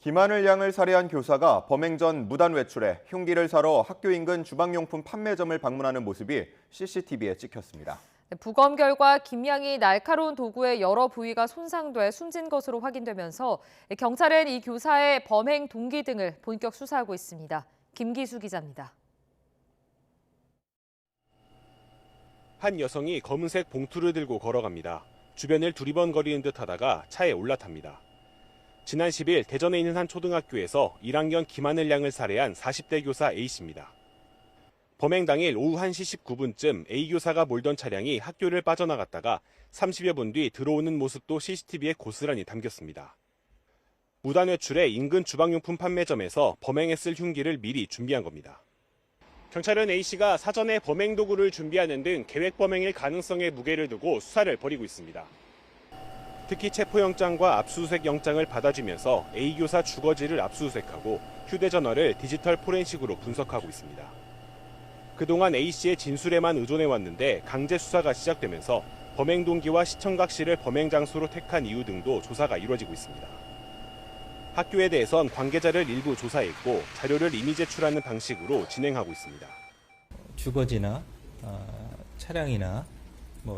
김하늘 양을 살해한 교사가 범행 전 무단 외출해 흉기를 사러 학교 인근 주방용품 판매점을 방문하는 모습이 CCTV에 찍혔습니다. 부검 결과 김 양이 날카로운 도구의 여러 부위가 손상돼 숨진 것으로 확인되면서 경찰은 이 교사의 범행 동기 등을 본격 수사하고 있습니다. 김기수 기자입니다. 한 여성이 검은색 봉투를 들고 걸어갑니다. 주변을 두리번거리는 듯 하다가 차에 올라탑니다. 지난 10일 대전에 있는 한 초등학교에서 1학년 김하늘 양을 살해한 40대 교사 A씨입니다. 범행 당일 오후 1시 19분쯤 A 교사가 몰던 차량이 학교를 빠져나갔다가 30여 분 뒤 들어오는 모습도 CCTV에 고스란히 담겼습니다. 무단 외출해 인근 주방용품 판매점에서 범행했을 흉기를 미리 준비한 겁니다. 경찰은 A씨가 사전에 범행 도구를 준비하는 등 계획 범행일 가능성에 무게를 두고 수사를 벌이고 있습니다. 특히 체포영장과 압수수색 영장을 받아주면서 A 교사 주거지를 압수수색하고 휴대전화를 디지털 포렌식으로 분석하고 있습니다. 그동안 A씨의 진술에만 의존해왔는데 강제 수사가 시작되면서 범행 동기와 시청각실을 범행 장소로 택한 이유 등도 조사가 이루어지고 있습니다. 학교에 대해선 관계자를 일부 조사했고 자료를 이미 제출하는 방식으로 진행하고 있습니다. 주거지나 차량이나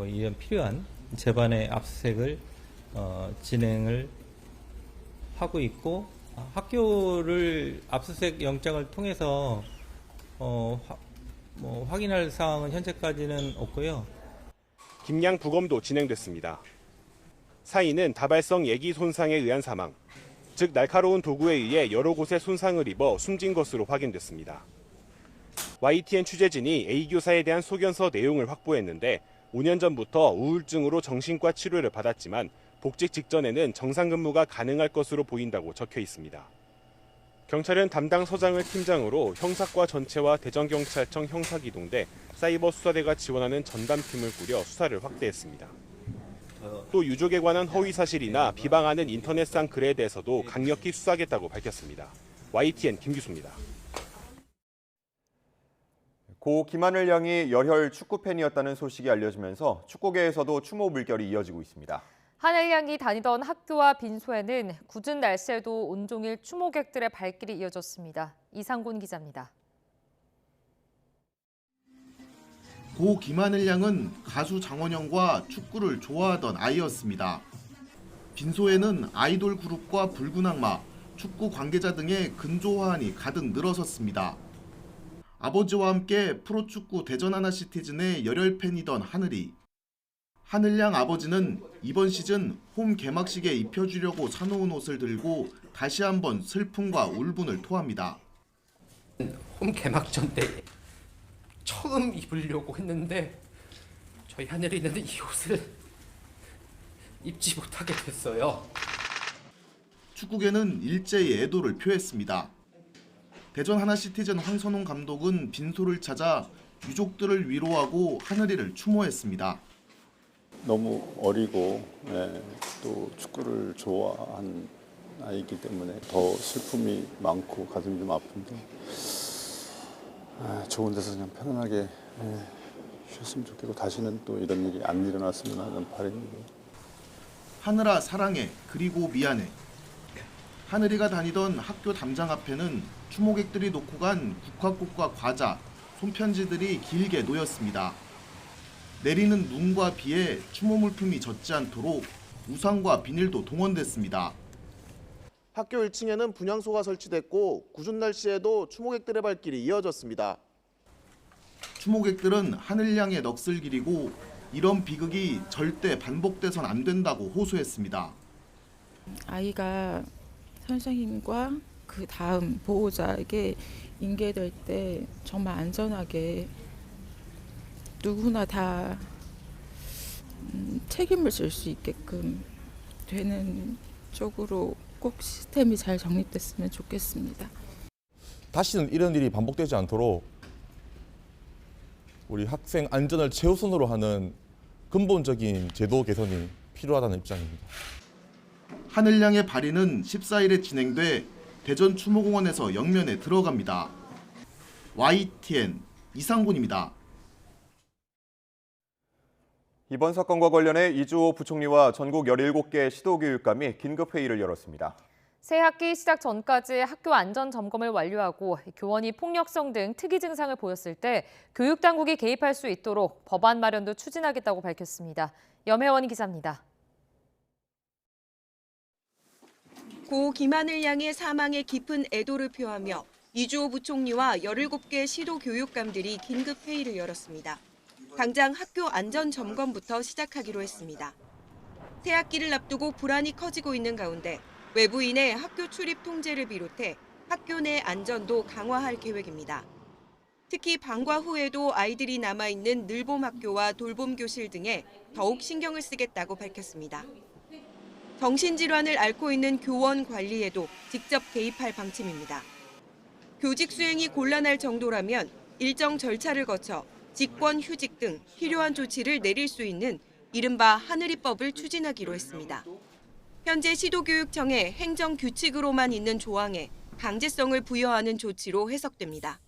이런 필요한 재반의 압수수색을 진행을 하고 있고 학교를 압수수색 영장을 통해서 확인할 사항은 현재까지는 없고요. 김양 부검도 진행됐습니다. 사인은 다발성 예기 손상에 의한 사망, 즉 날카로운 도구에 의해 여러 곳에 손상을 입어 숨진 것으로 확인됐습니다. YTN 취재진이 A 교사에 대한 소견서 내용을 확보했는데 5년 전부터 우울증으로 정신과 치료를 받았지만 복직 직전에는 정상 근무가 가능할 것으로 보인다고 적혀 있습니다. 경찰은 담당 서장을 팀장으로 형사과 전체와 대전경찰청 형사기동대 사이버수사대가 지원하는 전담팀을 꾸려 수사를 확대했습니다. 또 유족에 관한 허위 사실이나 비방하는 인터넷상 글에 대해서도 강력히 수사하겠다고 밝혔습니다. YTN 김규수입니다. 고 김하늘 양이 열혈 축구 팬이었다는 소식이 알려지면서 축구계에서도 추모 물결이 이어지고 있습니다. 하늘 양이 다니던 학교와 빈소에는 궂은 날씨에도 온종일 추모객들의 발길이 이어졌습니다. 이상곤 기자입니다. 고 김하늘 양은 가수 장원영과 축구를 좋아하던 아이였습니다. 빈소에는 아이돌 그룹과 붉은 악마, 축구 관계자 등의 근조화환이 가득 늘어섰습니다. 아버지와 함께 프로축구 대전 하나시티즌의 열혈 팬이던 하늘이. 하늘 양 아버지는 이번 시즌 홈 개막식에 입혀주려고 사놓은 옷을 들고 다시 한번 슬픔과 울분을 토합니다. 홈 개막전 때 처음 입으려고 했는데 저희 하늘이는 이 옷을 입지 못하게 됐어요. 축구계는 일제히 애도를 표했습니다. 대전 하나시티즌 황선홍 감독은 빈소를 찾아 유족들을 위로하고 하늘이를 추모했습니다. 너무 어리고 또 축구를 좋아한 아이기 때문에 더 슬픔이 많고 가슴이 좀 아픈데 좋은 데서 그냥 편안하게 쉬었으면 좋겠고 다시는 또 이런 일이 안 일어났으면 하는 바람입니다. 하늘아 사랑해 그리고 미안해. 하늘이가 다니던 학교 담장 앞에는 추모객들이 놓고 간 국화꽃과 과자, 손편지들이 길게 놓였습니다. 내리는 눈과 비에 추모 물품이 젖지 않도록 우산과 비닐도 동원됐습니다. 학교 1층에는 분향소가 설치됐고 궂은 날씨에도 추모객들의 발길이 이어졌습니다. 추모객들은 하늘 향해 넋을 기리고 이런 비극이 절대 반복돼선 안 된다고 호소했습니다. 아이가 선생님과 그 다음 보호자에게 인계될 때 정말 안전하게 누구나 다 책임을 질 수 있게끔 되는 쪽으로 꼭 시스템이 잘 정립됐으면 좋겠습니다. 다시는 이런 일이 반복되지 않도록 우리 학생 안전을 최우선으로 하는 근본적인 제도 개선이 필요하다는 입장입니다. 하늘양의 발의는 14일에 진행돼 대전 추모공원에서 영면에 들어갑니다. YTN 이상곤입니다. 이번 사건과 관련해 이주호 부총리와 전국 17개 시도교육감이 긴급회의를 열었습니다. 새 학기 시작 전까지 학교 안전 점검을 완료하고 교원이 폭력성 등 특이 증상을 보였을 때 교육당국이 개입할 수 있도록 법안 마련도 추진하겠다고 밝혔습니다. 염혜원 기자입니다. 고 김하늘 양의 사망에 깊은 애도를 표하며 이주호 부총리와 17개 시도 교육감들이 긴급 회의를 열었습니다. 당장 학교 안전 점검부터 시작하기로 했습니다. 새 학기를 앞두고 불안이 커지고 있는 가운데 외부인의 학교 출입 통제를 비롯해 학교 내 안전도 강화할 계획입니다. 특히 방과 후에도 아이들이 남아있는 늘봄 학교와 돌봄 교실 등에 더욱 신경을 쓰겠다고 밝혔습니다. 정신질환을 앓고 있는 교원 관리에도 직접 개입할 방침입니다. 교직 수행이 곤란할 정도라면 일정 절차를 거쳐 직권 휴직 등 필요한 조치를 내릴 수 있는 이른바 하늘이법을 추진하기로 했습니다. 현재 시도교육청의 행정규칙으로만 있는 조항에 강제성을 부여하는 조치로 해석됩니다.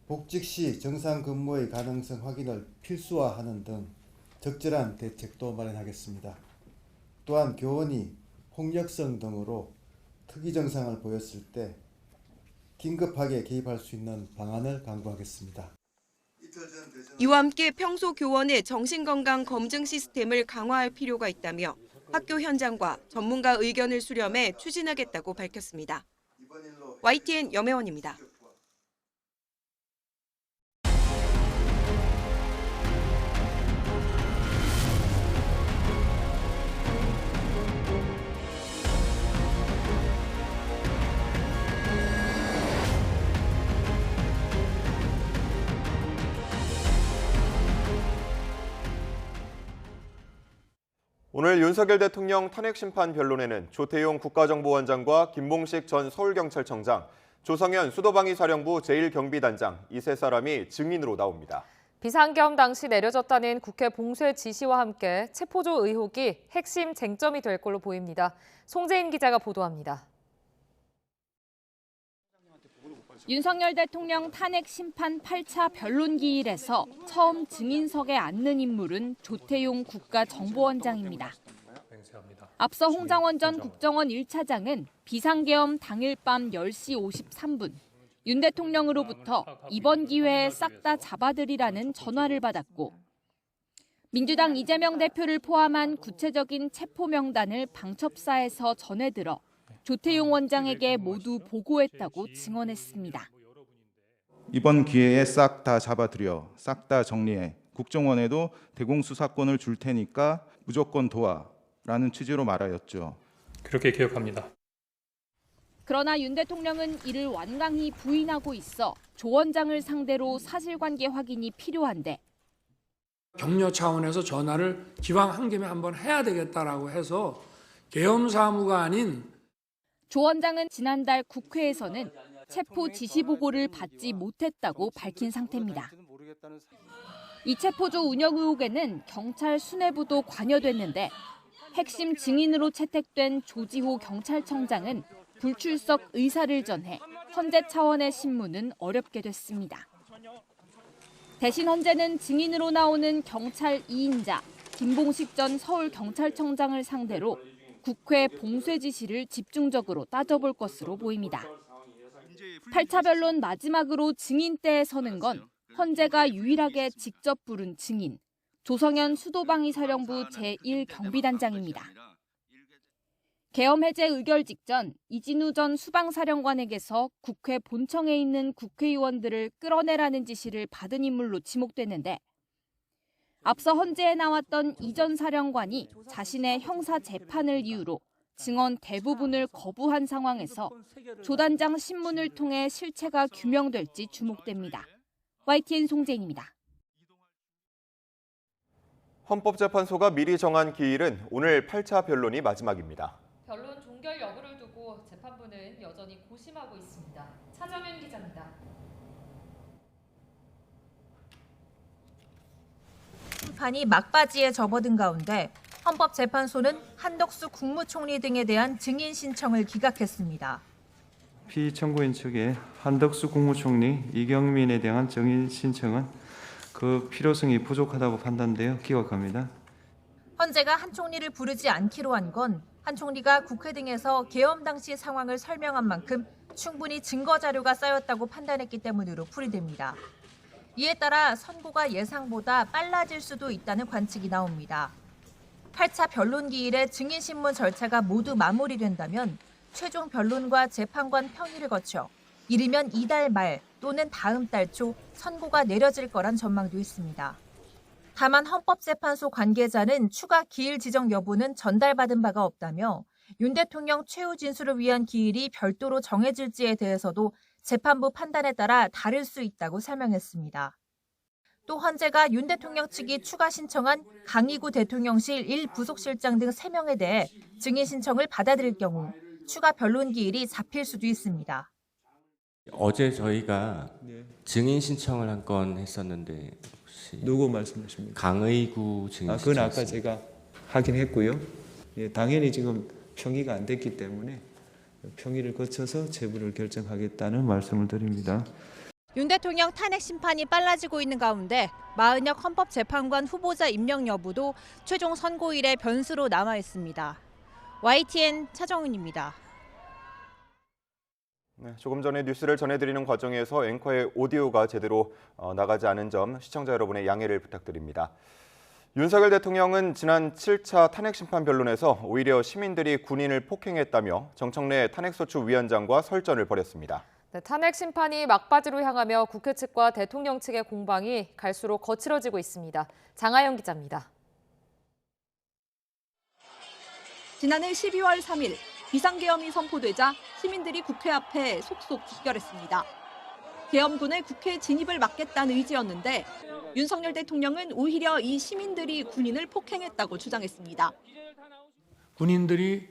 복직 시 정상 근무의 가능성 확인을 필수화하는 등 적절한 대책도 마련하겠습니다. 또한 교원이 폭력성 등으로 특이 증상을 보였을 때 긴급하게 개입할 수 있는 방안을 강구하겠습니다. 이와 함께 평소 교원의 정신건강 검증 시스템을 강화할 필요가 있다며 학교 현장과 전문가 의견을 수렴해 추진하겠다고 밝혔습니다. YTN 염혜원입니다. 오늘 윤석열 대통령 탄핵심판 변론에는 조태용 국가정보원장과 김봉식 전 서울경찰청장, 조성현 수도방위사령부 제1경비단장 이 세 사람이 증인으로 나옵니다. 비상계엄 당시 내려졌다는 국회 봉쇄 지시와 함께 체포조 의혹이 핵심 쟁점이 될 걸로 보입니다. 송재인 기자가 보도합니다. 윤석열 대통령 탄핵 심판 8차 변론 기일에서 처음 증인석에 앉는 인물은 조태용 국가정보원장입니다. 앞서 홍장원 전 국정원 1차장은 비상계엄 당일 밤 10시 53분 윤 대통령으로부터 이번 기회에 싹 다 잡아들이라는 전화를 받았고 민주당 이재명 대표를 포함한 구체적인 체포 명단을 방첩사에서 전해들어 조태용 원장에게 모두 보고했다고 증언했습니다. 이번 기회에 싹 다 잡아들여, 싹 다 정리해. 국정원에도 대공수사권을 줄 테니까 무조건 도와라는 취지로 말하였죠. 그렇게 기억합니다. 그러나 윤 대통령은 이를 완강히 부인하고 있어 조 원장을 상대로 사실관계 확인이 필요한데 격려 차원에서 전화를 기왕 한 김에 한번 해야 되겠다라고 해서 계엄 사무가 아닌 조 원장은 지난달 국회에서는 체포 지시 보고를 받지 못했다고 밝힌 상태입니다. 이 체포조 운영 의혹에는 경찰 수뇌부도 관여됐는데 핵심 증인으로 채택된 조지호 경찰청장은 불출석 의사를 전해 헌재 차원의 신문은 어렵게 됐습니다. 대신 헌재는 증인으로 나오는 경찰 2인자 김봉식 전 서울경찰청장을 상대로 국회 봉쇄 지시를 집중적으로 따져볼 것으로 보입니다. 8차 변론 마지막으로 증인대에 서는 건 헌재가 유일하게 직접 부른 증인, 조성현 수도방위사령부 제1경비단장입니다. 계엄 해제 의결 직전 이진우 전 수방사령관에게서 국회 본청에 있는 국회의원들을 끌어내라는 지시를 받은 인물로 지목됐는데 앞서 헌재에 나왔던 이 전 사령관이 자신의 형사 재판을 이유로 증언 대부분을 거부한 상황에서 조 단장 신문을 통해 실체가 규명될지 주목됩니다. YTN 송재인입니다. 헌법재판소가 미리 정한 기일은 오늘 8차 변론이 마지막입니다. 변론 종결 여부를 두고 재판부는 여전히 고심하고 있습니다. 차정현 기자입니다. 심판이 막바지에 접어든 가운데 헌법재판소는 한덕수 국무총리 등에 대한 증인 신청을 기각했습니다. 피청구인 측의 한덕수 국무총리, 이경민에 대한 증인 신청은 그 필요성이 부족하다고 판단되어 기각합니다. 헌재가 한 총리를 부르지 않기로 한 건 한 총리가 국회 등에서 계엄 당시 상황을 설명한 만큼 충분히 증거 자료가 쌓였다고 판단했기 때문으로 풀이됩니다. 이에 따라 선고가 예상보다 빨라질 수도 있다는 관측이 나옵니다. 8차 변론 기일에 증인신문 절차가 모두 마무리된다면 최종 변론과 재판관 평의를 거쳐 이르면 이달 말 또는 다음 달 초 선고가 내려질 거란 전망도 있습니다. 다만 헌법재판소 관계자는 추가 기일 지정 여부는 전달받은 바가 없다며 윤 대통령 최후 진술을 위한 기일이 별도로 정해질지에 대해서도 재판부 판단에 따라 다를 수 있다고 설명했습니다. 또 헌재가 윤 대통령 측이 추가 신청한 강희구 대통령실 1부속실장 등 3명에 대해 증인 신청을 받아들일 경우 추가 변론 기일이 잡힐 수도 있습니다. 어제 저희가 증인 신청을 한 건 했었는데 혹시 누구 말씀하십니까? 강의구 증인 그건 신청. 아까 제가 확인했고요. 예, 당연히 지금 평의가 안 됐기 때문에 평의를 거쳐서 제부를 결정하겠다는 말씀을 드립니다. 윤 대통령 탄핵 심판이 빨라지고 있는 가운데 마은혁 헌법재판관 후보자 임명 여부도 최종 선고일의 변수로 남아 있습니다. YTN 차정은입니다. 네, 조금 전에 뉴스를 전해드리는 과정에서 앵커의 오디오가 제대로 나가지 않은 점 시청자 여러분의 양해를 부탁드립니다. 윤석열 대통령은 지난 7차 탄핵심판 변론에서 오히려 시민들이 군인을 폭행했다며 정청래 탄핵소추위원장과 설전을 벌였습니다. 네, 탄핵 심판이 막바지로 향하며 국회 측과 대통령 측의 공방이 갈수록 거칠어지고 있습니다. 장하영 기자입니다. 지난해 12월 3일 비상계엄이 선포되자 시민들이 국회 앞에 속속 집결했습니다. 계엄군의 국회 진입을 막겠다는 의지였는데 윤석열 대통령은 오히려 이 시민들이 군인을 폭행했다고 주장했습니다. 군인들이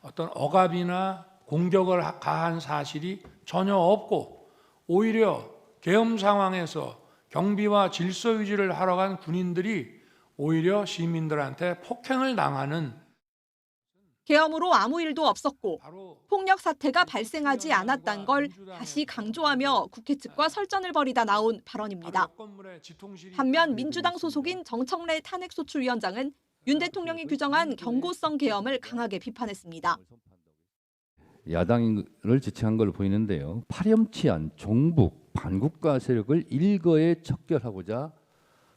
어떤 억압이나 공격을 가한 사실이 전혀 없고 오히려 계엄 상황에서 경비와 질서 유지를 하러 간 군인들이 오히려 시민들한테 폭행을 당하는 계엄으로 아무 일도 없었고 폭력 사태가 발생하지 않았다는 걸 다시 강조하며 국회 측과 설전을 벌이다 나온 발언입니다. 반면 민주당 소속인 정청래 탄핵소추위원장은 윤 대통령이 규정한 경고성 계엄을 강하게 비판했습니다. 야당을 지칭한 걸로 보이는데요. 파렴치한 종북, 반국가 세력을 일거에 척결하고자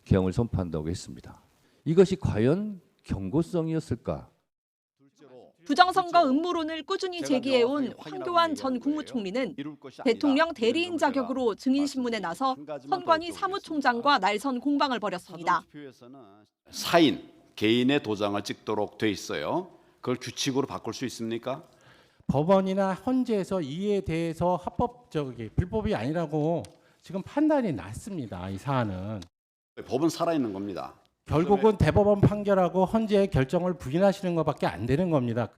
계엄을 선포한다고 했습니다. 이것이 과연 경고성이었을까? 부정선거 음모론을 꾸준히 제기해온 황교안 전 국무총리는 대통령 대리인 자격으로 증인신문에 나서 선관위 사무총장과 날선 공방을 벌였습니다. 사인, 개인의 도장을 찍도록 돼 있어요. 그걸 규칙으로 바꿀 수 있습니까? 법원이나 헌재에서 이에 대해서 불법이 아니라고 지금 판단이 났습니다. 이 사안은. 법은 살아있는 겁니다. 결국은 대법원 판결하고 헌재의 결정을 부인하시는 것밖에 안 되는 겁니다.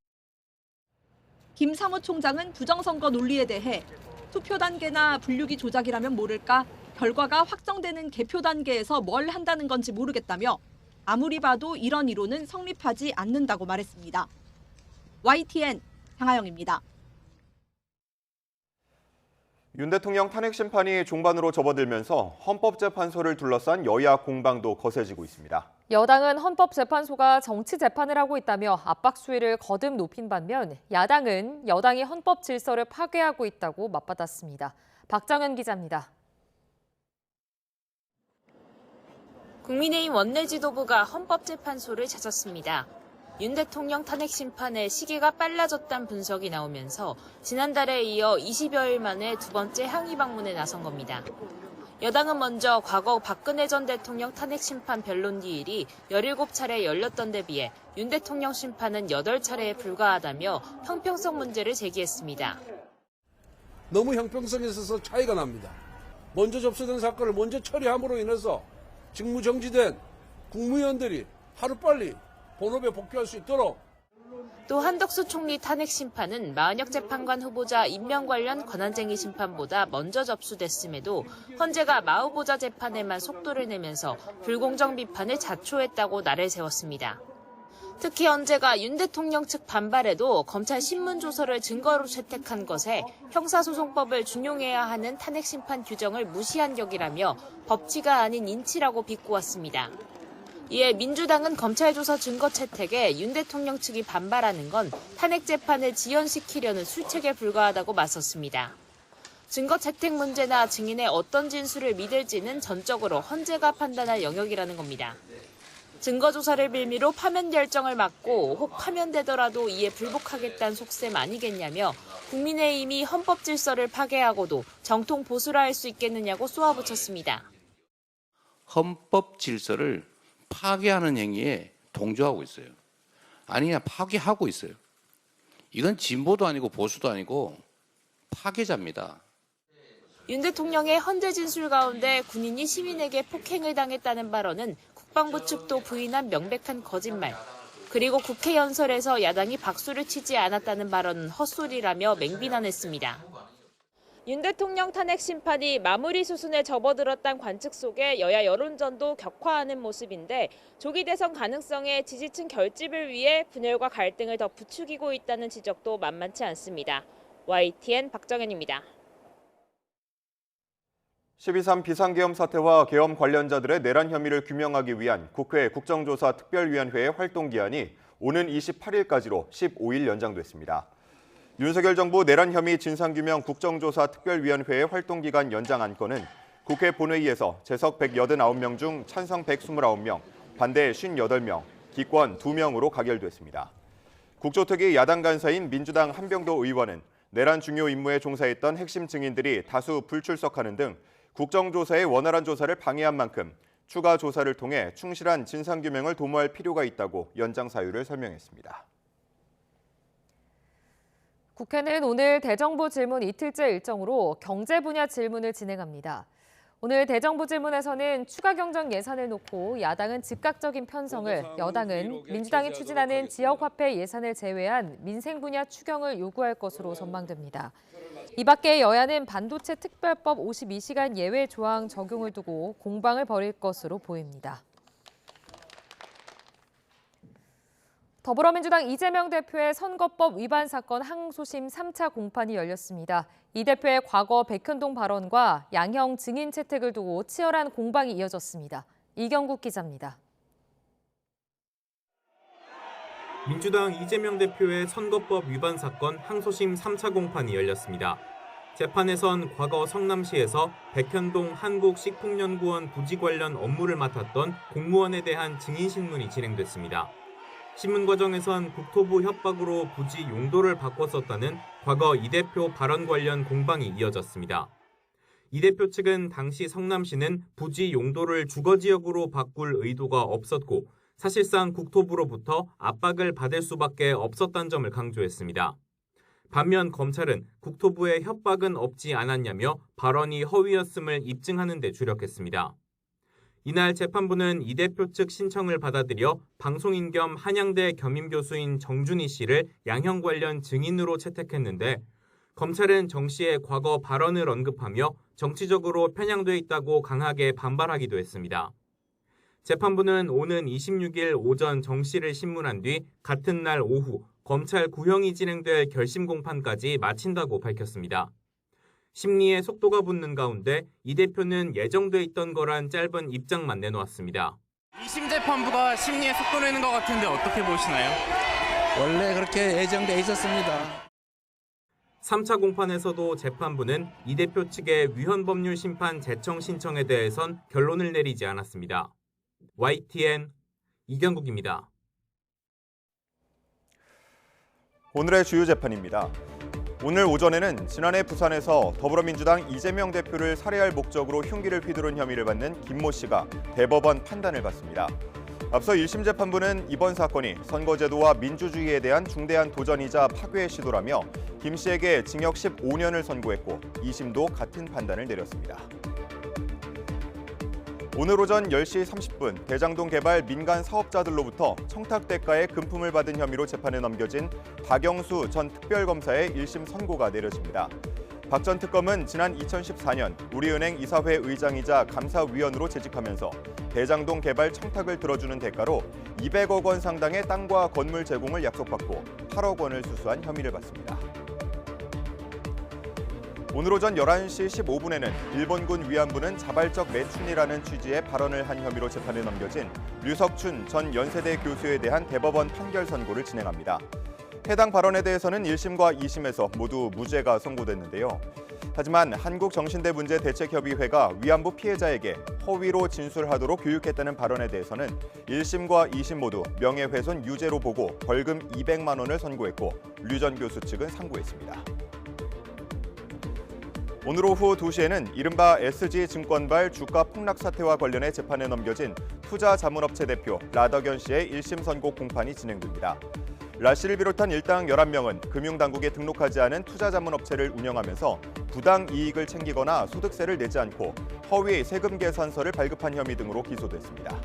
김 사무총장은 부정선거 논리에 대해 투표 단계나 분류기 조작이라면 모를까 결과가 확정되는 개표 단계에서 뭘 한다는 건지 모르겠다며 아무리 봐도 이런 이론은 성립하지 않는다고 말했습니다. YTN 장하영입니다. 윤 대통령 탄핵 심판이 종반으로 접어들면서 헌법재판소를 둘러싼 여야 공방도 거세지고 있습니다. 여당은 헌법재판소가 정치 재판을 하고 있다며 압박 수위를 거듭 높인 반면 야당은 여당이 헌법 질서를 파괴하고 있다고 맞받았습니다. 박정현 기자입니다. 국민의힘 원내 지도부가 헌법재판소를 찾았습니다. 윤 대통령 탄핵 심판의 시기가 빨라졌다는 분석이 나오면서 지난달에 이어 20여일 만에 두 번째 항의 방문에 나선 겁니다. 여당은 먼저 과거 박근혜 전 대통령 탄핵 심판 변론 기일이 17차례 열렸던 데 비해 윤 대통령 심판은 8차례에 불과하다며 형평성 문제를 제기했습니다. 너무 형평성에 있어서 차이가 납니다. 먼저 접수된 사건을 먼저 처리함으로 인해서 직무 정지된 국무위원들이 하루빨리 본업에 복귀할 수 있도록. 또 한덕수 총리 탄핵 심판은 마은혁 재판관 후보자 임명 관련 권한쟁의 심판보다 먼저 접수됐음에도 헌재가 마 후보자 재판에만 속도를 내면서 불공정 비판을 자초했다고 날을 세웠습니다. 특히 헌재가 윤 대통령 측 반발에도 검찰 신문조서를 증거로 채택한 것에 형사소송법을 준용해야 하는 탄핵 심판 규정을 무시한 격이라며 법치가 아닌 인치라고 비꼬았습니다. 이에 민주당은 검찰 조사 증거 채택에 윤 대통령 측이 반발하는 건 탄핵 재판을 지연시키려는 술책에 불과하다고 맞섰습니다. 증거 채택 문제나 증인의 어떤 진술을 믿을지는 전적으로 헌재가 판단할 영역이라는 겁니다. 증거 조사를 빌미로 파면 결정을 막고 혹 파면되더라도 이에 불복하겠다는 속셈 아니겠냐며 국민의힘이 헌법 질서를 파괴하고도 정통 보수를 할 수 있겠느냐고 쏘아붙였습니다. 헌법 질서를 파괴하는 행위에 동조하고 있어요. 아니야, 파괴하고 있어요. 이건 진보도 아니고 보수도 아니고 파괴자입니다. 윤 대통령의 헌재 진술 가운데 군인이 시민에게 폭행을 당했다는 발언은 국방부 측도 부인한 명백한 거짓말. 그리고 국회 연설에서 야당이 박수를 치지 않았다는 발언은 헛소리라며 맹비난했습니다. 윤 대통령 탄핵 심판이 마무리 수순에 접어들었다는 관측 속에 여야 여론전도 격화하는 모습인데 조기 대선 가능성에 지지층 결집을 위해 분열과 갈등을 더 부추기고 있다는 지적도 만만치 않습니다. YTN 박정현입니다. 12.3 비상계엄 사태와 계엄 관련자들의 내란 혐의를 규명하기 위한 국회 국정조사 특별위원회의 활동기한이 오는 28일까지로 15일 연장됐습니다. 윤석열 정부 내란 혐의 진상규명 국정조사 특별위원회의 활동기간 연장 안건은 국회 본회의에서 재석 189명 중 찬성 129명, 반대 58명, 기권 2명으로 가결됐습니다. 국조특위 야당 간사인 민주당 한병도 의원은 내란 중요 임무에 종사했던 핵심 증인들이 다수 불출석하는 등 국정조사의 원활한 조사를 방해한 만큼 추가 조사를 통해 충실한 진상규명을 도모할 필요가 있다고 연장 사유를 설명했습니다. 국회는 오늘 대정부 질문 이틀째 일정으로 경제 분야 질문을 진행합니다. 오늘 대정부 질문에서는 추가 경정 예산을 놓고 야당은 즉각적인 편성을, 여당은 민주당이 추진하는 지역화폐 예산을 제외한 민생 분야 추경을 요구할 것으로 전망됩니다. 이 밖에 여야는 반도체 특별법 52시간 예외 조항 적용을 두고 공방을 벌일 것으로 보입니다. 더불어민주당 이재명 대표의 선거법 위반 사건 항소심 3차 공판이 열렸습니다. 이 대표의 과거 백현동 발언과 양형 증인 채택을 두고 치열한 공방이 이어졌습니다. 이경국 기자입니다. 민주당 이재명 대표의 선거법 위반 사건 항소심 3차 공판이 열렸습니다. 재판에선 과거 성남시에서 백현동 한국식품연구원 부지 관련 업무를 맡았던 공무원에 대한 증인 신문이 진행됐습니다. 신문 과정에선 국토부 협박으로 부지 용도를 바꿨었다는 과거 이 대표 발언 관련 공방이 이어졌습니다. 이 대표 측은 당시 성남시는 부지 용도를 주거지역으로 바꿀 의도가 없었고 사실상 국토부로부터 압박을 받을 수밖에 없었다는 점을 강조했습니다. 반면 검찰은 국토부의 협박은 없지 않았냐며 발언이 허위였음을 입증하는 데 주력했습니다. 이날 재판부는 이 대표 측 신청을 받아들여 방송인 겸 한양대 겸임교수인 정준희 씨를 양형 관련 증인으로 채택했는데 검찰은 정 씨의 과거 발언을 언급하며 정치적으로 편향돼 있다고 강하게 반발하기도 했습니다. 재판부는 오는 26일 오전 정 씨를 신문한 뒤 같은 날 오후 검찰 구형이 진행될 결심 공판까지 마친다고 밝혔습니다. 심리에 속도가 붙는 가운데 이 대표는 예정돼 있던 거란 짧은 입장만 내놓았습니다. 2심 재판부가 심리에 속도 내는 것 같은데 어떻게 보시나요? 원래 그렇게 예정돼 있었습니다. 3차 공판에서도 재판부는 이 대표 측의 위헌법률 심판 재청 신청에 대해선 결론을 내리지 않았습니다. YTN 이경국입니다. 오늘의 주요 재판입니다. 오늘 오전에는 지난해 부산에서 더불어민주당 이재명 대표를 살해할 목적으로 흉기를 휘두른 혐의를 받는 김모 씨가 대법원 판단을 받습니다. 앞서 1심 재판부는 이번 사건이 선거제도와 민주주의에 대한 중대한 도전이자 파괴의 시도라며 김 씨에게 징역 15년을 선고했고 2심도 같은 판단을 내렸습니다. 오늘 오전 10시 30분 대장동 개발 민간 사업자들로부터 청탁대가의 금품을 받은 혐의로 재판에 넘겨진 박영수 전 특별검사의 1심 선고가 내려집니다. 박 전 특검은 지난 2014년 우리은행 이사회 의장이자 감사위원으로 재직하면서 대장동 개발 청탁을 들어주는 대가로 200억 원 상당의 땅과 건물 제공을 약속받고 8억 원을 수수한 혐의를 받습니다. 오늘 오전 11시 15분에는 일본군 위안부는 자발적 매춘이라는 취지의 발언을 한 혐의로 재판에 넘겨진 류석춘 전 연세대 교수에 대한 대법원 판결 선고를 진행합니다. 해당 발언에 대해서는 1심과 2심에서 모두 무죄가 선고됐는데요. 하지만 한국정신대문제대책협의회가 위안부 피해자에게 허위로 진술하도록 교육했다는 발언에 대해서는 1심과 2심 모두 명예훼손 유죄로 보고 벌금 200만 원을 선고했고 류 전 교수 측은 상고했습니다. 오늘 오후 2시에는 이른바 SG증권발 주가 폭락 사태와 관련해 재판에 넘겨진 투자자문업체 대표 라덕연 씨의 1심 선고 공판이 진행됩니다. 라 씨를 비롯한 일당 11명은 금융당국에 등록하지 않은 투자자문업체를 운영하면서 부당 이익을 챙기거나 소득세를 내지 않고 허위 세금 계산서를 발급한 혐의 등으로 기소됐습니다.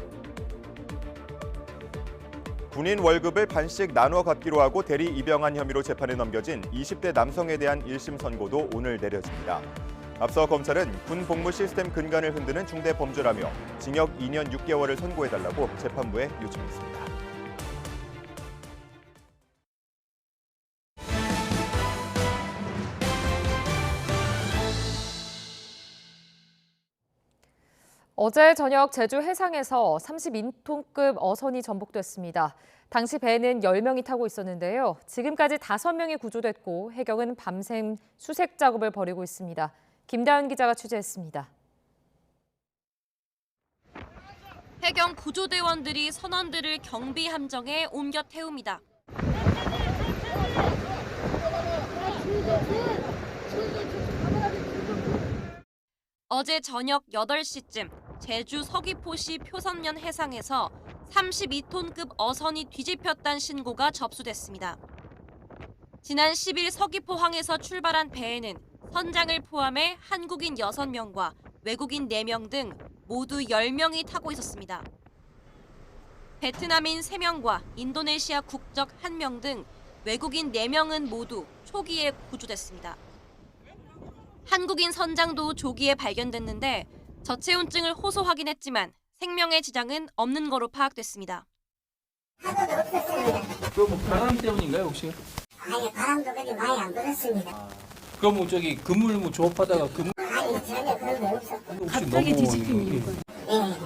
군인 월급을 반씩 나눠 갖기로 하고 대리 입영한 혐의로 재판에 넘겨진 20대 남성에 대한 1심 선고도 오늘 내려집니다. 앞서 검찰은 군 복무 시스템 근간을 흔드는 중대 범죄라며 징역 2년 6개월을 선고해달라고 재판부에 요청했습니다. 어제 저녁 제주 해상에서 32톤급 어선이 전복됐습니다. 당시 배에는 10명이 타고 있었는데요. 지금까지 5명이 구조됐고 해경은 밤샘 수색 작업을 벌이고 있습니다. 김다은 기자가 취재했습니다. 해경 구조대원들이 선원들을 경비 함정에 옮겨 태웁니다. 어제 저녁 8시쯤 제주 서귀포시 표선면 해상에서 32톤급 어선이 뒤집혔다는 신고가 접수됐습니다. 지난 10일 서귀포항에서 출발한 배에는 선장을 포함해 한국인 6명과 외국인 4명 등 모두 10명이 타고 있었습니다. 베트남인 3명과 인도네시아 국적 1명 등 외국인 4명은 모두 초기에 구조됐습니다. 한국인 선장도 조기에 발견됐는데 저체온증을 호소하긴 했지만 생명의 지장은 없는 거로 파악됐습니다. 하나도 없었습니다. 그럼 뭐 바람 때문인가요 혹시? 아니 바람도 그리 많이 안 불었습니다. 그럼 뭐 저기 그물 뭐 조업하다가 그물 아니 전혀 그런 거 없었고. 갑자기 뒤집힌 거예요? 네.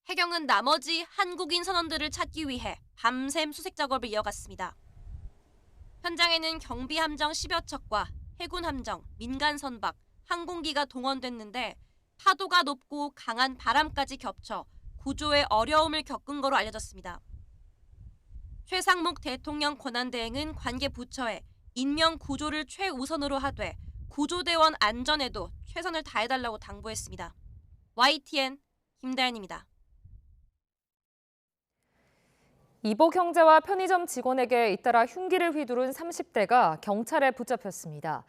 해경은 나머지 한국인 선원들을 찾기 위해 밤샘 수색 작업을 이어갔습니다. 현장에는 경비 함정 10여 척과 해군 함정, 민간 선박, 항공기가 동원됐는데 파도가 높고 강한 바람까지 겹쳐 구조에 어려움을 겪은 거로 알려졌습니다. 최상목 대통령 권한대행은 관계 부처에 인명 구조를 최우선으로 하되 구조대원 안전에도 최선을 다해달라고 당부했습니다. YTN 김다연입니다. 이복 형제와 편의점 직원에게 잇따라 흉기를 휘두른 30대가 경찰에 붙잡혔습니다.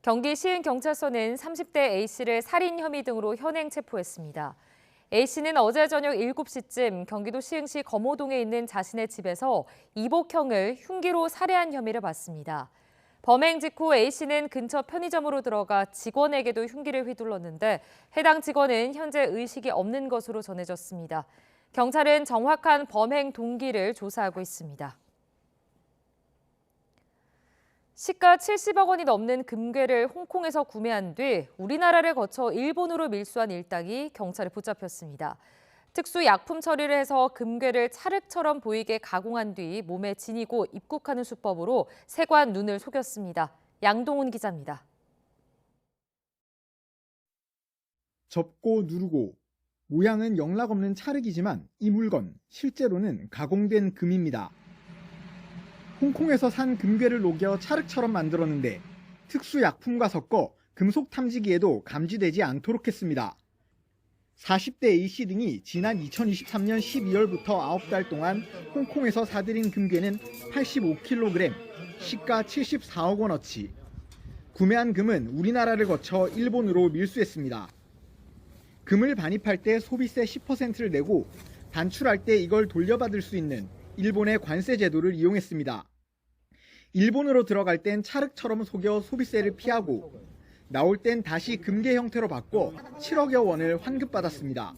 경기 시흥경찰서는 30대 A씨를 살인 혐의 등으로 현행 체포했습니다. A씨는 어제 저녁 7시쯤 경기도 시흥시 검호동에 있는 자신의 집에서 이복형을 흉기로 살해한 혐의를 받습니다. 범행 직후 A씨는 근처 편의점으로 들어가 직원에게도 흉기를 휘둘렀는데 해당 직원은 현재 의식이 없는 것으로 전해졌습니다. 경찰은 정확한 범행 동기를 조사하고 있습니다. 시가 70억 원이 넘는 금괴를 홍콩에서 구매한 뒤 우리나라를 거쳐 일본으로 밀수한 일당이 경찰에 붙잡혔습니다. 특수 약품 처리를 해서 금괴를 찰흙처럼 보이게 가공한 뒤 몸에 지니고 입국하는 수법으로 세관 눈을 속였습니다. 양동훈 기자입니다. 접고 누르고 모양은 영락 없는 찰흙이지만 이 물건 실제로는 가공된 금입니다. 홍콩에서 산 금괴를 녹여 찰흙처럼 만들었는데 특수 약품과 섞어 금속 탐지기에도 감지되지 않도록 했습니다. 40대 A씨 등이 지난 2023년 12월부터 9달 동안 홍콩에서 사들인 금괴는 85kg, 시가 74억 원어치. 구매한 금은 우리나라를 거쳐 일본으로 밀수했습니다. 금을 반입할 때 소비세 10%를 내고 반출할 때 이걸 돌려받을 수 있는 일본의 관세 제도를 이용했습니다. 일본으로 들어갈 땐 찰흙처럼 속여 소비세를 피하고 나올 땐 다시 금괴 형태로 바꿔 7억여 원을 환급받았습니다.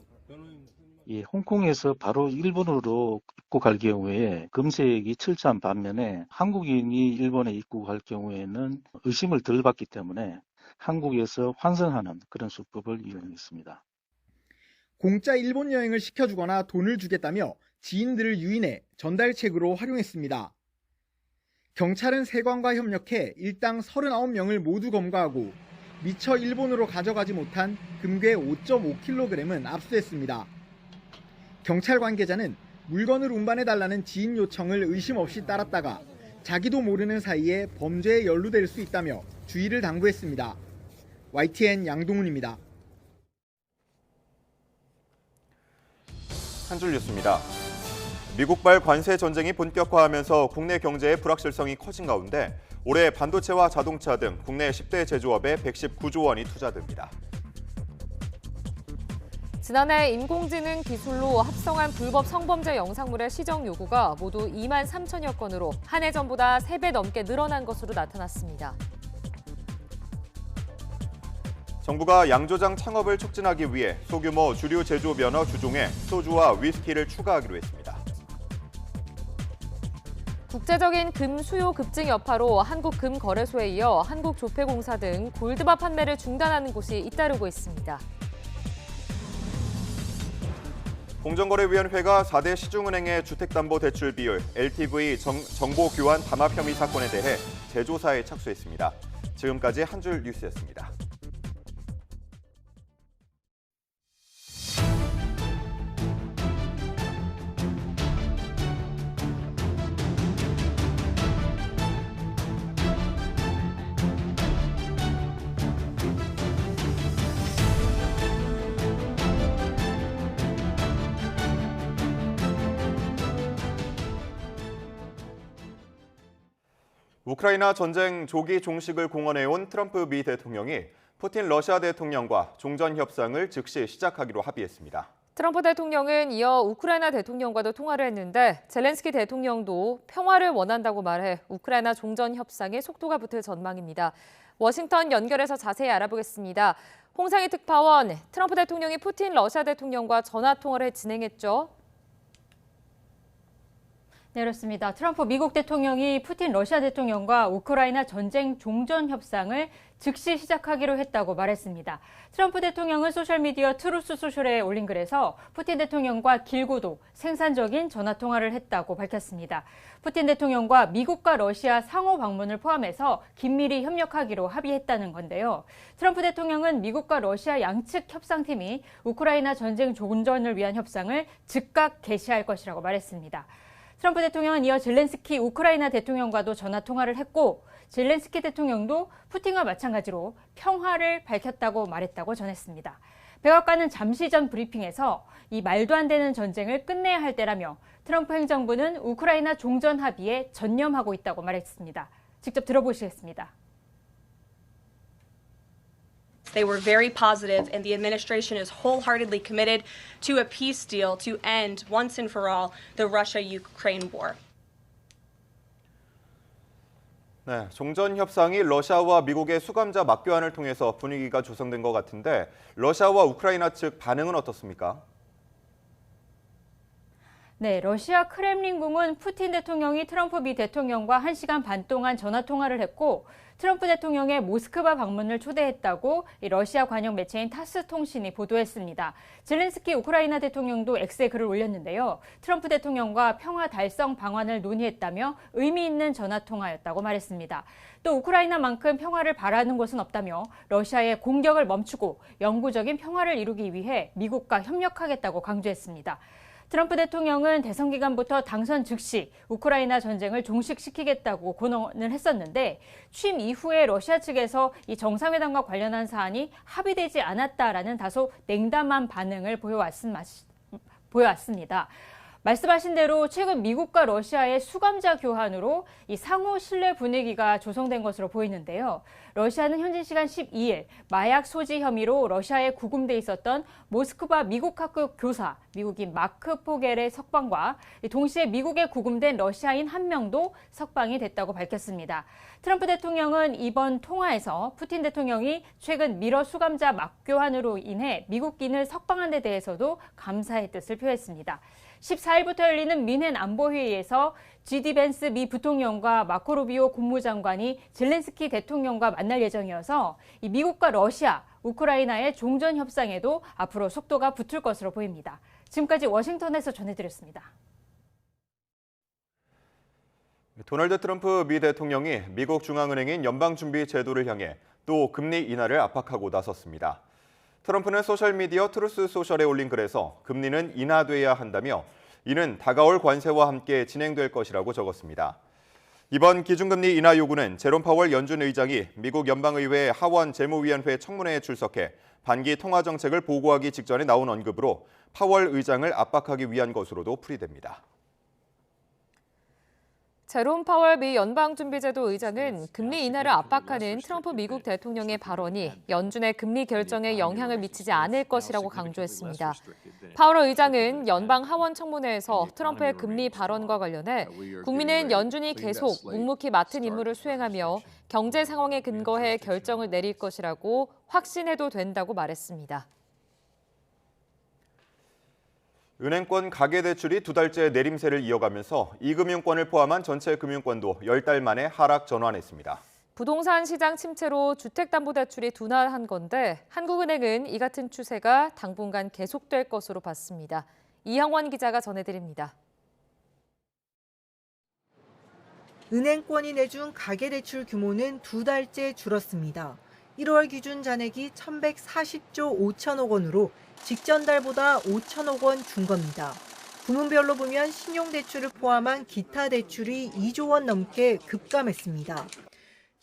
이 홍콩에서 바로 일본으로 입국할 경우에 금색이 철저한 반면에 한국인이 일본에 입국할 경우에는 의심을 덜 받기 때문에 한국에서 환승하는 그런 수법을 이용했습니다. 공짜 일본 여행을 시켜주거나 돈을 주겠다며 지인들을 유인해 전달책으로 활용했습니다. 경찰은 세관과 협력해 일당 39명을 모두 검거하고 미처 일본으로 가져가지 못한 금괴 5.5kg은 압수했습니다. 경찰 관계자는 물건을 운반해달라는 지인 요청을 의심 없이 따랐다가 자기도 모르는 사이에 범죄에 연루될 수 있다며 주의를 당부했습니다. YTN 양동훈입니다. 한 줄 뉴스입니다. 미국발 관세 전쟁이 본격화하면서 국내 경제의 불확실성이 커진 가운데 올해 반도체와 자동차 등 국내 10대 제조업에 119조 원이 투자됩니다. 지난해 인공지능 기술로 합성한 불법 성범죄 영상물의 시정 요구가 모두 2만 3천여 건으로 한 해 전보다 3배 넘게 늘어난 것으로 나타났습니다. 정부가 양조장 창업을 촉진하기 위해 소규모 주류 제조 면허 주종에 소주와 위스키를 추가하기로 했습니다. 국제적인 금 수요 급증 여파로 한국금거래소에 이어 한국조폐공사 등 골드바 판매를 중단하는 곳이 잇따르고 있습니다. 공정거래위원회가 4대 시중은행의 주택담보대출 비율 LTV 정보 교환 담합 혐의 사건에 대해 재조사에 착수했습니다. 지금까지 한 줄 뉴스였습니다. 우크라이나 전쟁 조기 종식을 공언해온 트럼프 미 대통령이 푸틴 러시아 대통령과 종전 협상을 즉시 시작하기로 합의했습니다. 트럼프 대통령은 이어 우크라이나 대통령과도 통화를 했는데 젤렌스키 대통령도 평화를 원한다고 말해 우크라이나 종전 협상에 속도가 붙을 전망입니다. 워싱턴 연결해서 자세히 알아보겠습니다. 홍상희 특파원, 트럼프 대통령이 푸틴 러시아 대통령과 전화 통화를 진행했죠. 네, 그렇습니다. 트럼프 미국 대통령이 푸틴 러시아 대통령과 우크라이나 전쟁 종전 협상을 즉시 시작하기로 했다고 말했습니다. 트럼프 대통령은 소셜미디어 트루스 소셜에 올린 글에서 푸틴 대통령과 길고도 생산적인 전화통화를 했다고 밝혔습니다. 푸틴 대통령과 미국과 러시아 상호 방문을 포함해서 긴밀히 협력하기로 합의했다는 건데요. 트럼프 대통령은 미국과 러시아 양측 협상팀이 우크라이나 전쟁 종전을 위한 협상을 즉각 개시할 것이라고 말했습니다. 트럼프 대통령은 이어 젤렌스키 우크라이나 대통령과도 전화 통화를 했고 젤렌스키 대통령도 푸틴과 마찬가지로 평화를 밝혔다고 말했다고 전했습니다. 백악관은 잠시 전 브리핑에서 이 말도 안 되는 전쟁을 끝내야 할 때라며 트럼프 행정부는 우크라이나 종전 합의에 전념하고 있다고 말했습니다. 직접 들어보시겠습니다. They were very positive, and the administration is wholeheartedly committed to a peace deal to end once and for all the Russia-Ukraine war. 네, 종전 협상이 러시아와 미국의 수감자 맞교환을 통해서 분위기가 조성된 것 같은데 러시아와 우크라이나 측 반응은 어떻습니까? 네, 러시아 크렘린궁은 푸틴 대통령이 트럼프 미 대통령과 1시간 반 동안 전화 통화를 했고 트럼프 대통령의 모스크바 방문을 초대했다고 러시아 관영 매체인 타스 통신이 보도했습니다. 젤렌스키 우크라이나 대통령도 X에 글을 올렸는데요. 트럼프 대통령과 평화 달성 방안을 논의했다며 의미 있는 전화 통화였다고 말했습니다. 또 우크라이나만큼 평화를 바라는 곳은 없다며 러시아의 공격을 멈추고 영구적인 평화를 이루기 위해 미국과 협력하겠다고 강조했습니다. 트럼프 대통령은 대선 기간부터 당선 즉시 우크라이나 전쟁을 종식시키겠다고 권언을 했었는데 취임 이후에 러시아 측에서 이 정상회담과 관련한 사안이 합의되지 않았다라는 다소 냉담한 반응을 보여왔습니다. 말씀하신 대로 최근 미국과 러시아의 수감자 교환으로 이 상호 신뢰 분위기가 조성된 것으로 보이는데요. 러시아는 현지 시간 12일 마약 소지 혐의로 러시아에 구금돼 있었던 모스크바 미국 학교 교사 미국인 마크 포겔의 석방과 동시에 미국에 구금된 러시아인 한 명도 석방이 됐다고 밝혔습니다. 트럼프 대통령은 이번 통화에서 푸틴 대통령이 최근 미러 수감자 맞교환으로 인해 미국인을 석방한 데 대해서도 감사의 뜻을 표했습니다. 14일부터 열리는 민헨 안보회의에서 GD 벤스 미 부통령과 마코 루비오 국무장관이 젤렌스키 대통령과 만날 예정이어서 이 미국과 러시아, 우크라이나의 종전 협상에도 앞으로 속도가 붙을 것으로 보입니다. 지금까지 워싱턴에서 전해드렸습니다. 도널드 트럼프 미 대통령이 미국 중앙은행인 연방준비제도를 향해 또 금리 인하를 압박하고 나섰습니다. 트럼프는 소셜미디어 트루스 소셜에 올린 글에서 금리는 인하돼야 한다며 이는 다가올 관세와 함께 진행될 것이라고 적었습니다. 이번 기준금리 인하 요구는 제롬 파월 연준 의장이 미국 연방의회 하원 재무위원회 청문회에 출석해 반기 통화정책을 보고하기 직전에 나온 언급으로 파월 의장을 압박하기 위한 것으로도 풀이됩니다. 제롬 파월 미 연방준비제도 의장은 금리 인하를 압박하는 트럼프 미국 대통령의 발언이 연준의 금리 결정에 영향을 미치지 않을 것이라고 강조했습니다. 파월 의장은 연방 하원 청문회에서 트럼프의 금리 발언과 관련해 국민은 연준이 계속 묵묵히 맡은 임무를 수행하며 경제 상황에 근거해 결정을 내릴 것이라고 확신해도 된다고 말했습니다. 은행권 가계대출이 2달째 내림세를 이어가면서 이금융권을 포함한 전체 금융권도 10달 만에 하락 전환했습니다. 부동산 시장 침체로 주택담보대출이 둔화한 건데 한국은행은 이 같은 추세가 당분간 계속될 것으로 봤습니다. 이형원 기자가 전해드립니다. 은행권이 내준 가계대출 규모는 2달째 줄었습니다. 1월 기준 잔액이 1,140조 5천억 원으로 직전 달보다 5천억 원 준 겁니다. 부문별로 보면 신용대출을 포함한 기타 대출이 2조 원 넘게 급감했습니다.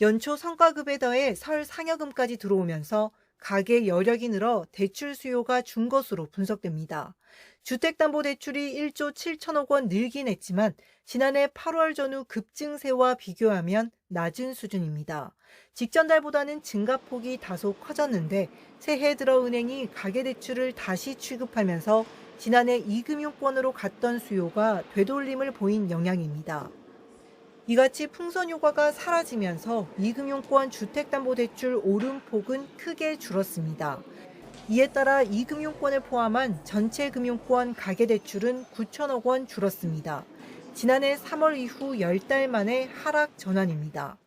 연초 성과급에 더해 설 상여금까지 들어오면서 가계 여력이 늘어 대출 수요가 준 것으로 분석됩니다. 주택담보대출이 1조 7천억 원 늘긴 했지만 지난해 8월 전후 급증세와 비교하면 낮은 수준입니다. 직전 달보다는 증가폭이 다소 커졌는데 새해 들어 은행이 가계대출을 다시 취급하면서 지난해 이금융권으로 갔던 수요가 되돌림을 보인 영향입니다. 이같이 풍선 효과가 사라지면서 이금융권 주택담보대출 오름폭은 크게 줄었습니다. 이에 따라 이금융권을 포함한 전체 금융권 가계대출은 9천억 원 줄었습니다. 지난해 3월 이후 10달 만에 하락 전환입니다.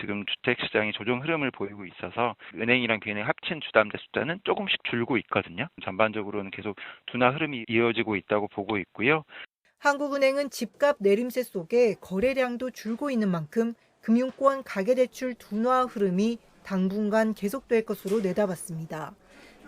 지금 주택시장이 조정 흐름을 보이고 있어서 은행이랑 개인의 합친 주담대 숫자는 조금씩 줄고 있거든요. 전반적으로는 계속 둔화 흐름이 이어지고 있다고 보고 있고요. 한국은행은 집값 내림세 속에 거래량도 줄고 있는 만큼 금융권 가계대출 둔화 흐름이 당분간 계속될 것으로 내다봤습니다.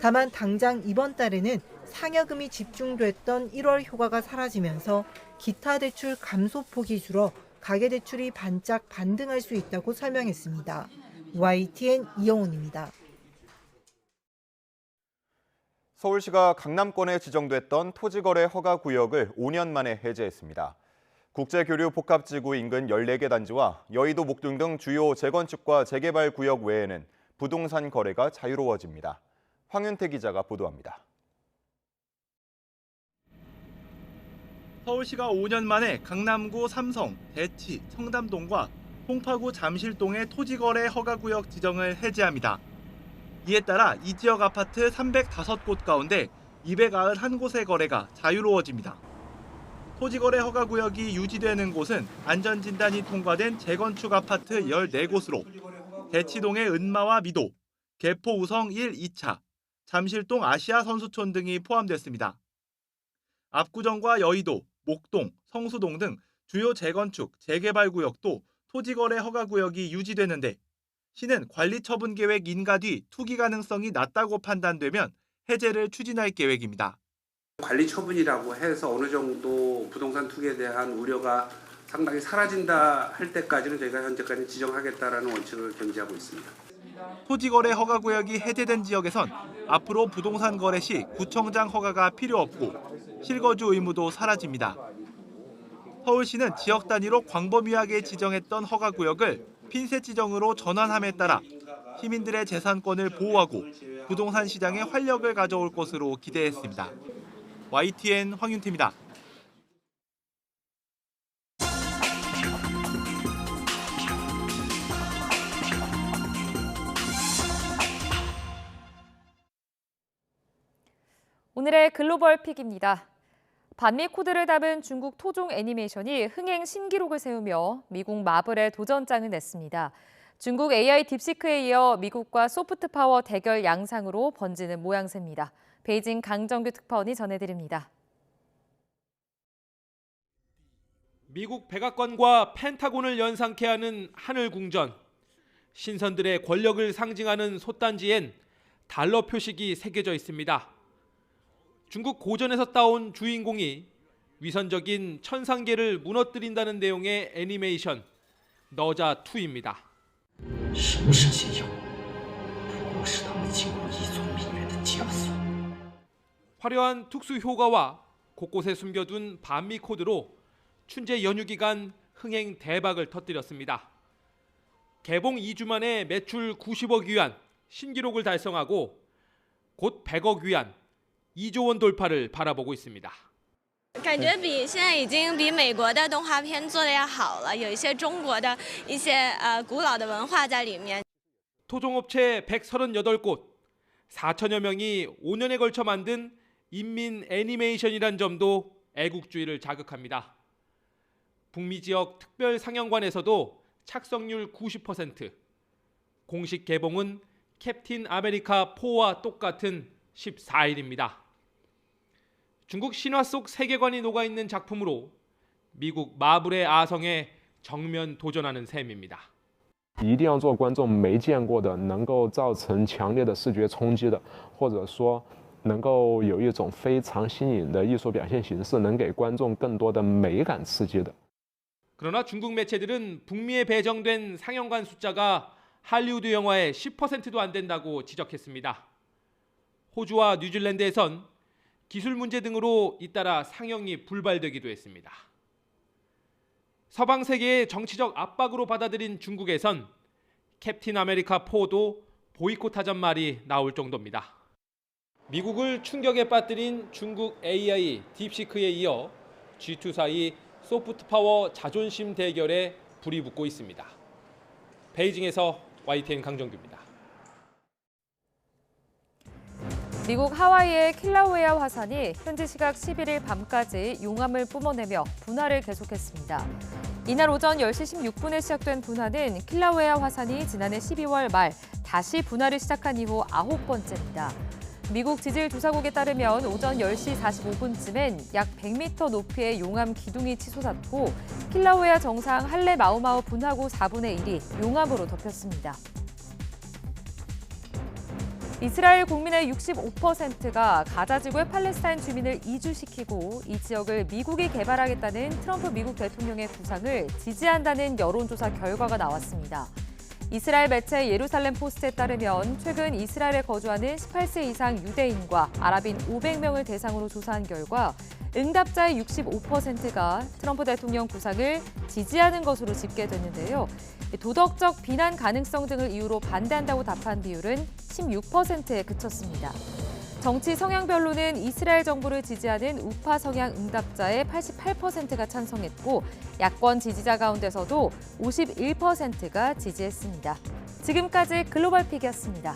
다만 당장 이번 달에는 상여금이 집중됐던 1월 효과가 사라지면서 기타 대출 감소폭이 줄어 가계대출이 반짝 반등할 수 있다고 설명했습니다. YTN 이영훈입니다. 서울시가 강남권에 지정됐던 토지거래 허가구역을 5년 만에 해제했습니다. 국제교류 복합지구 인근 14개 단지와 여의도 목동 등 주요 재건축과 재개발 구역 외에는 부동산 거래가 자유로워집니다. 황윤태 기자가 보도합니다. 서울시가 5년 만에 강남구 삼성, 대치, 청담동과 송파구 잠실동의 토지거래 허가구역 지정을 해제합니다. 이에 따라 이 지역 아파트 305곳 가운데 291곳의 거래가 자유로워집니다. 토지거래 허가구역이 유지되는 곳은 안전진단이 통과된 재건축 아파트 14곳으로 대치동의 은마와 미도, 개포 우성 1, 2차, 잠실동 아시아 선수촌 등이 포함됐습니다. 압구정과 여의도, 목동, 성수동 등 주요 재건축, 재개발 구역도 토지거래 허가구역이 유지되는데 시는 관리처분계획 인가 뒤 투기 가능성이 낮다고 판단되면 해제를 추진할 계획입니다. 관리처분이라고 해서 어느 정도 부동산 투기에 대한 우려가 상당히 사라진다 할 때까지는 저희가 현재까지 지정하겠다라는 원칙을 견지하고 있습니다. 토지거래 허가구역이 해제된 지역에선 앞으로 부동산 거래 시 구청장 허가가 필요 없고 실거주 의무도 사라집니다. 서울시는 지역 단위로 광범위하게 지정했던 허가구역을 핀셋 지정으로 전환함에 따라 시민들의 재산권을 보호하고 부동산 시장에 활력을 가져올 것으로 기대했습니다. YTN 황윤태입니다. 오늘의 글로벌 픽입니다. 반미 코드를 담은 중국 토종 애니메이션이 흥행 신기록을 세우며 미국 마블에 도전장을 냈습니다. 중국 AI 딥시크에 이어 미국과 소프트 파워 대결 양상으로 번지는 모양새입니다. 베이징 강정규 특파원이 전해드립니다. 미국 백악관과 펜타곤을 연상케 하는 하늘궁전. 신선들의 권력을 상징하는 솥단지엔 달러 표식이 새겨져 있습니다. 중국 고전에서 따온 주인공이 위선적인 천상계를 무너뜨린다는 내용의 애니메이션 너자2입니다. 화려한 특수 효과와 곳곳에 숨겨둔 반미 코드로 춘제 연휴 기간 흥행 대박을 터뜨렸습니다. 개봉 2주 만에 매출 90억 위안 신기록을 달성하고 곧 100억 위안 2조 원 돌파를 바라보고 있습니다. 感觉现在已经比美国的动画片做的要好了，有一些中国的一些古老的文化在里面。 토종업체 138곳, 4천여 명이 5년에 걸쳐 만든 인민 애니메이션이란 점도 애국주의를 자극합니다. 북미 지역 특별 상영관에서도 착석률 90%, 공식 개봉은 캡틴 아메리카 4와 똑같은 14일입니다. 중국 신화 속 세계관이 녹아있는 작품으로 미국 마블의 아성에 정면 도전하는 셈입니다. 一定要做观众没见过的，能够造成强烈的视觉冲击的，或者说能够有一种非常新颖的艺术表现形式，能给观众更多的美感刺激的。 그러나 중국 매체들은 북미에 배정된 상영관 숫자가 할리우드 영화의 10%도 안 된다고 지적했습니다. 호주와 뉴질랜드에선 기술 문제 등으로 잇따라 상영이 불발되기도 했습니다. 서방 세계의 정치적 압박으로 받아들인 중국에선 캡틴 아메리카 4도 보이콧하자는 말이 나올 정도입니다. 미국을 충격에 빠뜨린 중국 AI 딥시크에 이어 G2 사이 소프트 파워 자존심 대결에 불이 붙고 있습니다. 베이징에서 YTN 강정규입니다. 미국 하와이의 킬라우에아 화산이 현지 시각 11일 밤까지 용암을 뿜어내며 분화를 계속했습니다. 이날 오전 10시 16분에 시작된 분화는 킬라우에아 화산이 지난해 12월 말 다시 분화를 시작한 이후 9번째입니다. 미국 지질조사국에 따르면 오전 10시 45분쯤엔 약 100m 높이의 용암 기둥이 치솟았고 킬라우에아 정상 할레 마우마우 분화구 4분의 1이 용암으로 덮였습니다. 이스라엘 국민의 65%가 가자 지구의 팔레스타인 주민을 이주시키고 이 지역을 미국이 개발하겠다는 트럼프 미국 대통령의 구상을 지지한다는 여론조사 결과가 나왔습니다. 이스라엘 매체 예루살렘 포스트에 따르면 최근 이스라엘에 거주하는 18세 이상 유대인과 아랍인 500명을 대상으로 조사한 결과 응답자의 65%가 트럼프 대통령 구상을 지지하는 것으로 집계됐는데요. 도덕적 비난 가능성 등을 이유로 반대한다고 답한 비율은 16%에 그쳤습니다. 정치 성향별로는 이스라엘 정부를 지지하는 우파 성향 응답자의 88%가 찬성했고 야권 지지자 가운데서도 51%가 지지했습니다. 지금까지 글로벌픽이었습니다.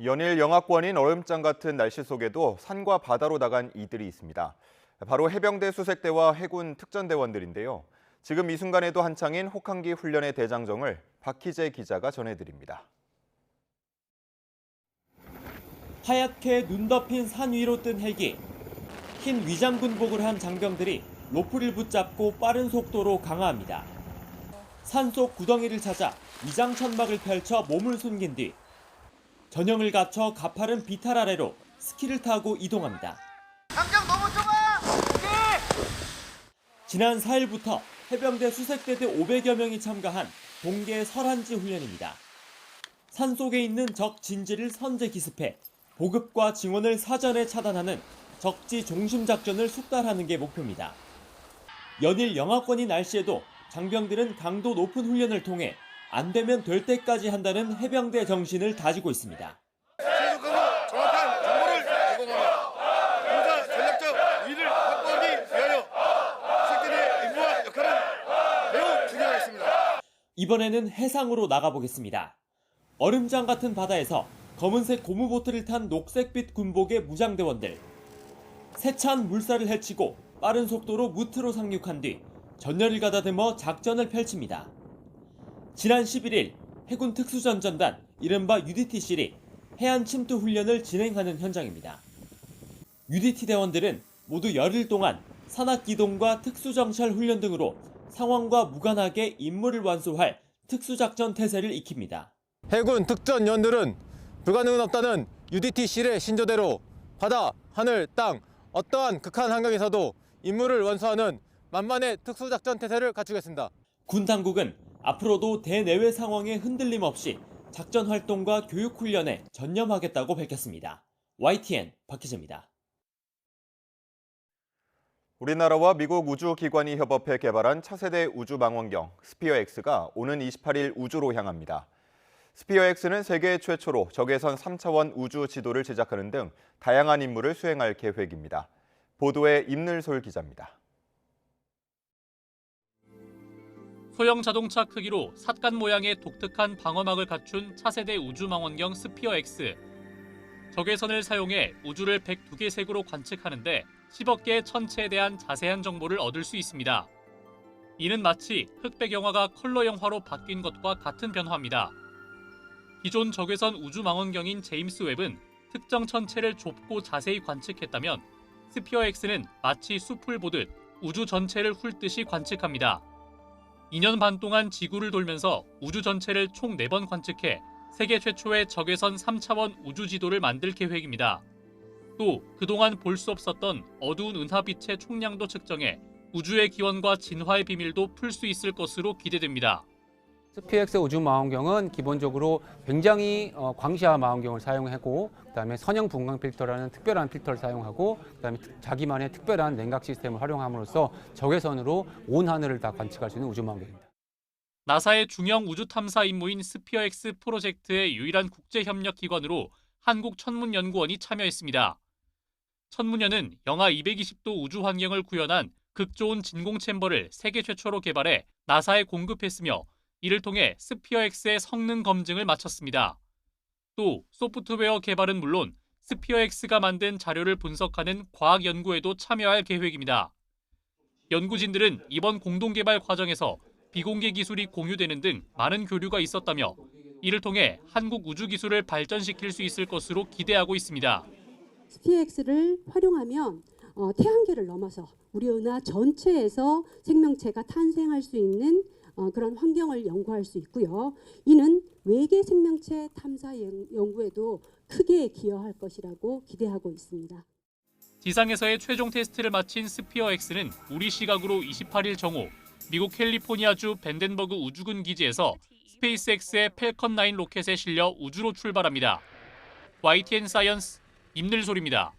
연일 영하권인 얼음장 같은 날씨 속에도 산과 바다로 나간 이들이 있습니다. 바로 해병대 수색대와 해군 특전대원들인데요. 지금 이 순간에도 한창인 혹한기 훈련의 대장정을 박희재 기자가 전해드립니다. 하얗게 눈 덮인 산 위로 뜬 헬기. 흰 위장 군복을 한 장병들이 로프를 붙잡고 빠른 속도로 강화합니다. 산속 구덩이를 찾아 위장 천막을 펼쳐 몸을 숨긴 뒤 전형을 갖춰 가파른 비탈 아래로 스키를 타고 이동합니다. 장병 너무 좁아! 지난 4일부터 해병대 수색대대 500여 명이 참가한 동계 설한지 훈련입니다. 산속에 있는 적 진지를 선제 기습해 보급과 증원을 사전에 차단하는 적지 종심 작전을 숙달하는 게 목표입니다. 연일 영하권인 날씨에도 장병들은 강도 높은 훈련을 통해 안 되면 될 때까지 한다는 해병대 정신을 다지고 있습니다. 신속하고 정확한 정보를 제공하며 군사 전략적 위를 확보하기 위하여 수색대의 임무와 역할은 매우 중요하겠습니다. 이번에는 해상으로 나가보겠습니다. 얼음장 같은 바다에서 검은색 고무보트를 탄 녹색빛 군복의 무장대원들. 세찬 물살을 헤치고 빠른 속도로 무트로 상륙한 뒤 전열을 가다듬어 작전을 펼칩니다. 지난 11일 해군 특수전전단 이른바 UDTC이 해안 침투 훈련을 진행하는 현장입니다. UDT 대원들은 모두 열흘 동안 산악기동과 특수정찰 훈련 등으로 상황과 무관하게 임무를 완수할 특수작전 태세를 익힙니다. 해군 특전연들은 불가능은 없다는 UDTC의 신조대로 바다, 하늘, 땅 어떠한 극한 환경에서도 임무를 완수하는 만만의 특수작전 태세를 갖추겠습니다. 군 당국은 앞으로도 대내외 상황에 흔들림 없이 작전 활동과 교육 훈련에 전념하겠다고 밝혔습니다. YTN 박희재입니다. 우리나라와 미국 우주기관이 협업해 개발한 차세대 우주망원경 스피어-X가 오는 28일 우주로 향합니다. 스피어-X는 세계 최초로 적외선 3차원 우주 지도를 제작하는 등 다양한 임무를 수행할 계획입니다. 보도에 임늘솔 기자입니다. 소형 자동차 크기로 삿간 모양의 독특한 방어막을 갖춘 차세대 우주망원경 스피어-X. 적외선을 사용해 우주를 102개 색으로 관측하는데 10억 개의 천체에 대한 자세한 정보를 얻을 수 있습니다. 이는 마치 흑백 영화가 컬러 영화로 바뀐 것과 같은 변화입니다. 기존 적외선 우주망원경인 제임스 웹은 특정 천체를 좁고 자세히 관측했다면 스피어-X는 마치 숲을 보듯 우주 전체를 훑듯이 관측합니다. 2년 반 동안 지구를 돌면서 우주 전체를 총 4번 관측해 세계 최초의 적외선 3차원 우주 지도를 만들 계획입니다. 또 그동안 볼 수 없었던 어두운 은하빛의 총량도 측정해 우주의 기원과 진화의 비밀도 풀 수 있을 것으로 기대됩니다. 스피어-X 우주망원경은 기본적으로 굉장히 광시야 망원경을 사용하고 그다음에 선형 분광 필터라는 특별한 필터를 사용하고 그다음에 자기만의 특별한 냉각 시스템을 활용함으로써 적외선으로 온 하늘을 다 관측할 수 있는 우주망원경입니다. 나사의 중형 우주 탐사 임무인 스피어-X 프로젝트의 유일한 국제 협력 기관으로 한국천문연구원이 참여했습니다. 천문연은 영하 220도 우주 환경을 구현한 극좋은 진공 챔버를 세계 최초로 개발해 나사에 공급했으며 이를 통해 스피어-X의 성능 검증을 마쳤습니다. 또 소프트웨어 개발은 물론 스피어-X가 만든 자료를 분석하는 과학 연구에도 참여할 계획입니다. 연구진들은 이번 공동 개발 과정에서 비공개 기술이 공유되는 등 많은 교류가 있었다며 이를 통해 한국 우주 기술을 발전시킬 수 있을 것으로 기대하고 있습니다. 스피어-X를 활용하면 태양계를 넘어서 우리 은하 전체에서 생명체가 탄생할 수 있는 그런 환경을 연구할 수 있고요. 이는 외계 생명체 탐사 연구에도 크게 기여할 것이라고 기대하고 있습니다. 지상에서의 최종 테스트를 마친 스피어-X는 우리 시각으로 28일 정오 미국 캘리포니아주 밴덴버그 우주군 기지에서 스페이스X의 펠컨 9 로켓에 실려 우주로 출발합니다. YTN 사이언스 임늘솔입니다.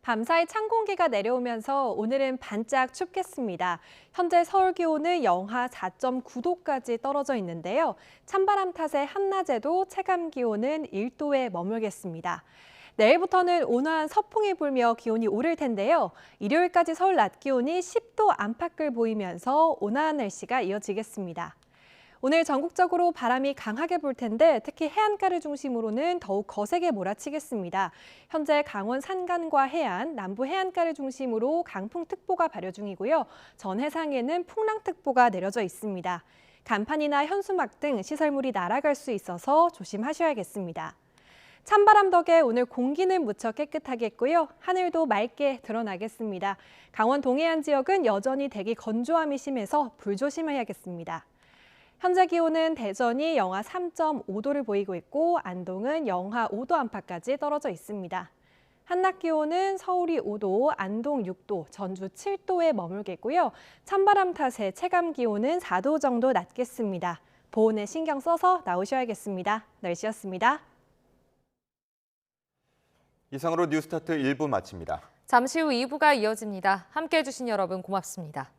밤사이 찬 공기가 내려오면서 오늘은 반짝 춥겠습니다. 현재 서울 기온은 영하 4.9도까지 떨어져 있는데요. 찬바람 탓에 한낮에도 체감 기온은 1도에 머물겠습니다. 내일부터는 온화한 서풍이 불며 기온이 오를 텐데요. 일요일까지 서울 낮 기온이 10도 안팎을 보이면서 온화한 날씨가 이어지겠습니다. 오늘 전국적으로 바람이 강하게 불 텐데 특히 해안가를 중심으로는 더욱 거세게 몰아치겠습니다. 현재 강원 산간과 해안, 남부 해안가를 중심으로 강풍특보가 발효 중이고요. 전 해상에는 풍랑특보가 내려져 있습니다. 간판이나 현수막 등 시설물이 날아갈 수 있어서 조심하셔야겠습니다. 찬바람 덕에 오늘 공기는 무척 깨끗하겠고요. 하늘도 맑게 드러나겠습니다. 강원 동해안 지역은 여전히 대기 건조함이 심해서 불조심해야겠습니다. 현재 기온은 대전이 영하 3.5도를 보이고 있고 안동은 영하 5도 안팎까지 떨어져 있습니다. 한낮 기온은 서울이 5도, 안동 6도, 전주 7도에 머물겠고요. 찬바람 탓에 체감 기온은 4도 정도 낮겠습니다. 보온에 신경 써서 나오셔야겠습니다. 날씨였습니다. 이상으로 뉴스타트 1부 마칩니다. 잠시 후 2부가 이어집니다. 함께해 주신 여러분 고맙습니다.